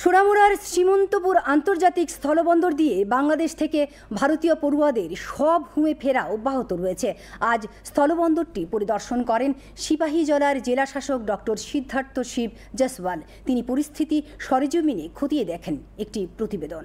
সোনামুড়ার শ্রীমন্তপুর আন্তর্জাতিক স্থলবন্দর দিয়ে বাংলাদেশ থেকে ভারতীয় পড়ুয়াদের সবহুমে ফেরা অব্যাহত রয়েছে। আজ স্থলবন্দরটি পরিদর্শন করেন সিপাহীজলার জেলাশাসক ডক্টর সিদ্ধার্থ শিব জসওয়াল। তিনি পরিস্থিতি সরেজমিনে খতিয়ে দেখেন। একটি প্রতিবেদন।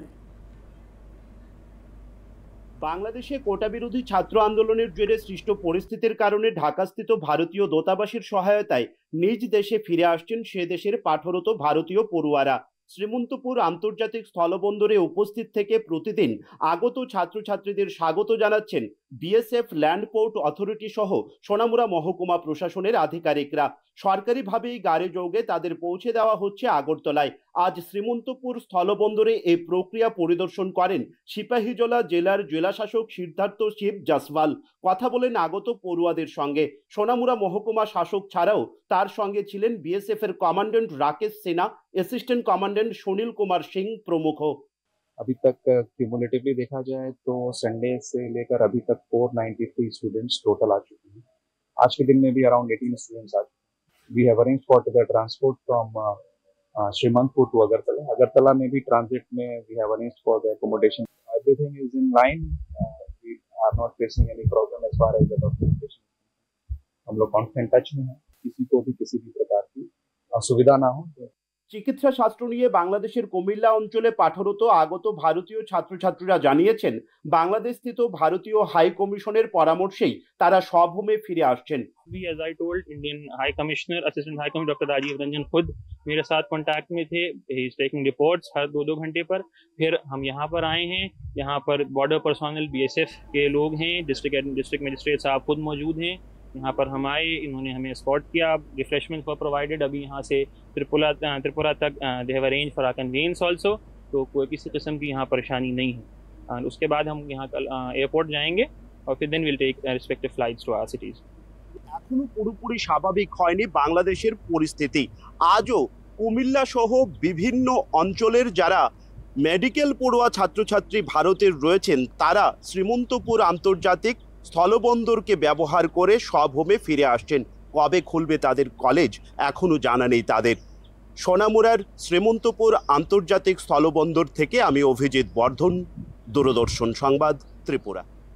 বাংলাদেশে কোটা বিরোধী ছাত্র আন্দোলনের জেরে সৃষ্ট পরিস্থিতির কারণে ঢাকাস্থিত ভারতীয় দূতাবাসের সহায়তায় নিজ দেশে ফিরে আসছেন সে দেশের পাঠরত ভারতীয় পড়ুয়ারা। শ্রীমন্তপুর আন্তর্জাতিক স্থলবন্দরে উপস্থিত থেকে প্রতিদিন আগত ছাত্রছাত্রীদের স্বাগত জানাচ্ছেন বিএসএফ ল্যান্ড পোর্ট অথরিটি সহ সোনামুড়া মহকুমা প্রশাসনের আধিকারিকরা। সরকারিভাবেই গাড়ি যোগে তাদের পৌঁছে দেওয়া হচ্ছে আগরতলায়। আজ শ্রীমন্তপুর স্থলবন্দরে এই প্রক্রিয়া পরিদর্শন করেন সিপাহীজলা জেলার জেলাশাসক সিদ্ধার্থ শিব জসওয়াল। কথা বলেন আগত পড়ুয়াদের সঙ্গে। সোনামুড়া মহকুমা শাসক ছাড়াও তার সঙ্গে ছিলেন বিএসএফ এর commandant Rakesh Sinha, assistant commandant Sunil Kumar Singh प्रमुख। अभी तक क्यूमुलेटिवली देखा जाए तो संडे से लेकर अभी तक 493 स्टूडेंट्स टोटल आ चुके हैं। आज के दिन में भी अराउंड 18 स्टूडेंट्स आ चुके हैं। We have arranged for the transport from Srimantapur to Agartala. Agartala में भी ट्रांजिट में we have arranged for the accommodation. Everything is in line. We are not facing any problem as far as the documentation. हम लोग constant touch में हैं, किसी को भी किसी भी प्रकार की असुविधा ना हो। চিকিৎসা শাস্ত্র নিয়ে বাংলাদেশের কুমিল্লা অঞ্চলে পাঠরত আগত ভারতীয় ছাত্রছাত্রীরা জানিয়েছেন বাংলাদেশ স্থিত ভারতীয় হাই কমিশনের পরামর্শেই তারা স্বভূমে ফিরে আসছেন। As I told Indian High Commissioner, Assistant High Commissioner Dr. Rajiv Ranjan खुद मेरे साथ कांटेक्ट में थे। ही इज टेकिंग रिपोर्ट्स हर 2-2 घंटे पर। फिर हम यहाँ पर आए हैं। यहाँ पर बॉर्डर पर्सनल बीएसएफ के लोग हैं, डिस्ट्रिक्ट मजिस्ट्रेट साहब खुद मौजूद हैं। यहाँ पर हम आए, इन्होंने हमें एस्कॉर्ट किया, रिफ्रेशमेंट फॉर प्रोवाइडेड। अभी यहाँ से त्रिपुरा तक they have arrange for conveyance also, तो कोई किसी किस्म की यहाँ परेशानी नहीं है। और उसके बाद हम यहाँ कल एयरपोर्ट जाएंगे और फिर then will take respective flights to our cities. এখনো পুরোপুরি স্বাভাবিক হয়নি বাংলাদেশের পরিস্থিতি। আজও কুমিল্লা সহ বিভিন্ন অঞ্চলের যারা মেডিকেল পড়ুয়া ছাত্রছাত্রী ভারতের রয়েছেন তারা শ্রীমন্তপুর আন্তর্জাতিক স্থলবন্দরকে ব্যবহার করে স্বভূমে ফিরে আসছেন। কবে খুলবে তাদের কলেজ এখনো জানা নেই তাদের। সোনামুড়ার শ্রীমন্তপুর আন্তর্জাতিক স্থলবন্দর থেকে আমি অভিজিৎ বর্ধন, দূরদর্শন সংবাদ, ত্রিপুরা।